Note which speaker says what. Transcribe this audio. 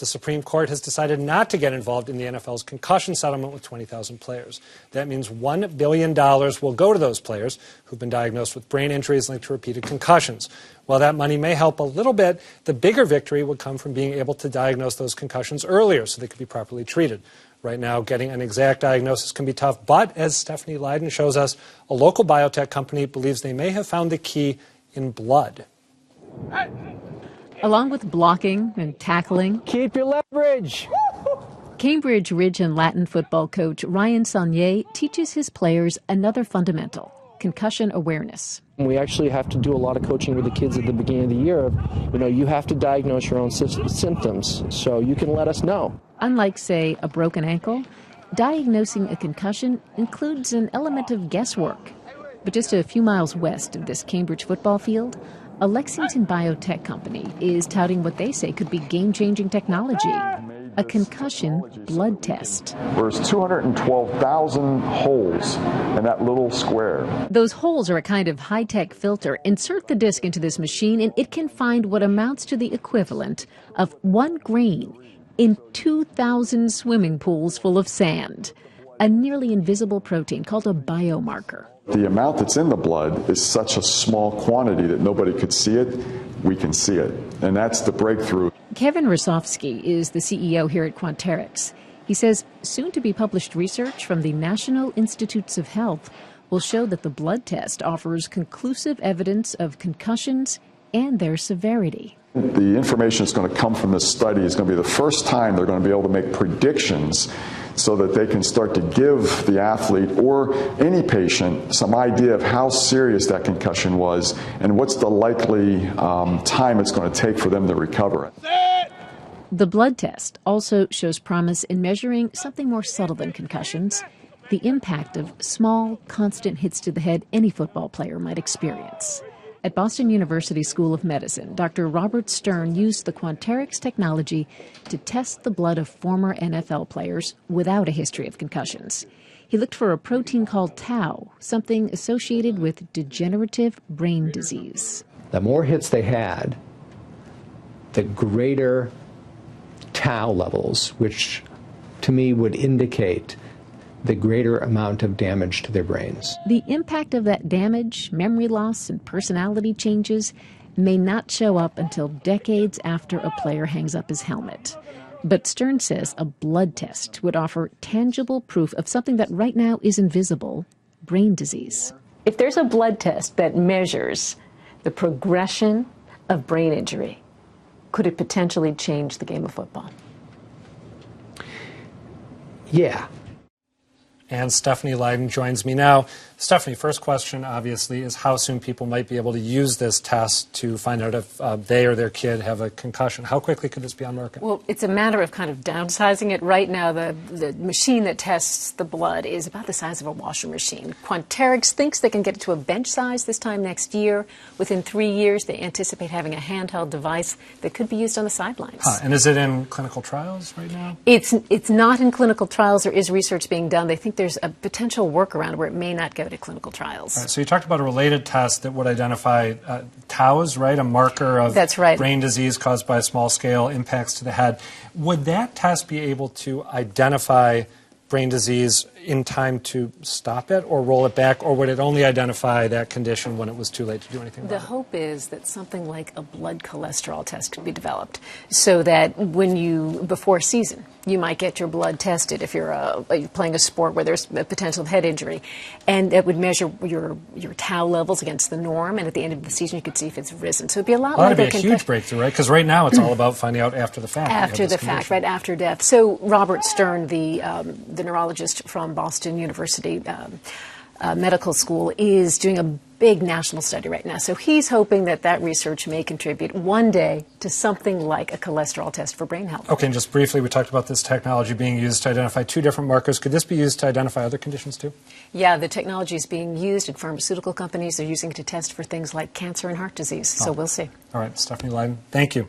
Speaker 1: the Supreme Court has decided not to get involved in the NFL's concussion settlement with 20,000 players. That means $1 billion will go to those players who've been diagnosed with brain injuries linked to repeated concussions. While that money may help a little bit, the bigger victory would come from being able to diagnose those concussions earlier so they could be properly treated. Right now, getting an exact diagnosis can be tough, but as Stephanie Leiden shows us, a local biotech company believes they may have found the key in blood.
Speaker 2: Along with blocking and tackling,
Speaker 3: keep your leverage.
Speaker 2: Cambridge Ridge and Latin football coach Ryan Saunier teaches his players another fundamental: concussion awareness.
Speaker 3: We actually have to do a lot of coaching with the kids at the beginning of the year. You have to diagnose your own symptoms so you can let us know.
Speaker 2: Unlike, say, a broken ankle, diagnosing a concussion includes an element of guesswork. But just a few miles west of this Cambridge football field, a Lexington biotech company is touting what they say could be game-changing technology: a concussion blood test.
Speaker 4: There's 212,000 holes in that little square.
Speaker 2: Those holes are a kind of high-tech filter. Insert the disc into this machine and it can find what amounts to the equivalent of 1 grain in 2,000 swimming pools full of sand, a nearly invisible protein called a biomarker.
Speaker 4: The amount that's in the blood is such a small quantity that nobody could see it. We can see it, and that's the breakthrough.
Speaker 2: Kevin Rosofsky is the CEO here at Quanterix. He says soon-to-be-published research from the National Institutes of Health will show that the blood test offers conclusive evidence of concussions and their severity.
Speaker 4: The information that's going to come from this study is going to be the first time they're going to be able to make predictions so that they can start to give the athlete or any patient some idea of how serious that concussion was and what's the likely time it's going to take for them to recover.
Speaker 2: The blood test also shows promise in measuring something more subtle than concussions: the impact of small, constant hits to the head any football player might experience. At Boston University School of Medicine, Dr. Robert Stern used the Quanterix technology to test the blood of former NFL players without a history of concussions. He looked for a protein called tau, something associated with degenerative brain disease.
Speaker 5: The more hits they had, the greater tau levels, which to me would indicate the greater amount of damage to their brains.
Speaker 2: The impact of that damage, memory loss, and personality changes may not show up until decades after a player hangs up his helmet. But Stern says a blood test would offer tangible proof of something that right now is invisible: brain disease. If there's a blood test that measures the progression of brain injury, could it potentially change the game of football?
Speaker 5: Yeah.
Speaker 1: And Stephanie Leiden joins me now. Stephanie, first question, obviously, is how soon people might be able to use this test to find out if they or their kid have a concussion. How quickly could this be on market?
Speaker 6: Well, it's a matter of kind of downsizing it. Right now, the machine that tests the blood is about the size of a washing machine. Quanterix thinks they can get it to a bench size this time next year. Within 3 years, they anticipate having a handheld device that could be used on the sidelines.
Speaker 1: And is it in clinical trials right now?
Speaker 6: It's not in clinical trials. There is research being done. They think there's a potential workaround where it may not go to clinical trials.
Speaker 1: All right, so you talked about a related test that would identify tau's, right, a marker of
Speaker 6: That's right.
Speaker 1: brain disease caused by small-scale impacts to the head. Would that test be able to identify brain disease in time to stop it or roll it back, or would it only identify that condition when it was too late to do anything about it?
Speaker 6: The hope is that something like a blood cholesterol test could be developed so that before a season, you might get your blood tested if you're playing a sport where there's a potential of head injury, and it would measure your tau levels against the norm, and at the end of the season you could see if it's risen. So it'd be a lot like
Speaker 1: that'd be a huge breakthrough, right? Because right now it's all about finding out after the fact.
Speaker 6: After the fact, right after death. So Robert Stern, the neurologist from Boston University Medical School, is doing a big national study right now. So he's hoping that research may contribute one day to something like a cholesterol test for brain health.
Speaker 1: Okay, and just briefly, we talked about this technology being used to identify 2 different markers. Could this be used to identify other conditions too?
Speaker 6: Yeah, the technology is being used at pharmaceutical companies. They're using it to test for things like cancer and heart disease. So we'll see.
Speaker 1: All right, Stephanie Leiden, thank you.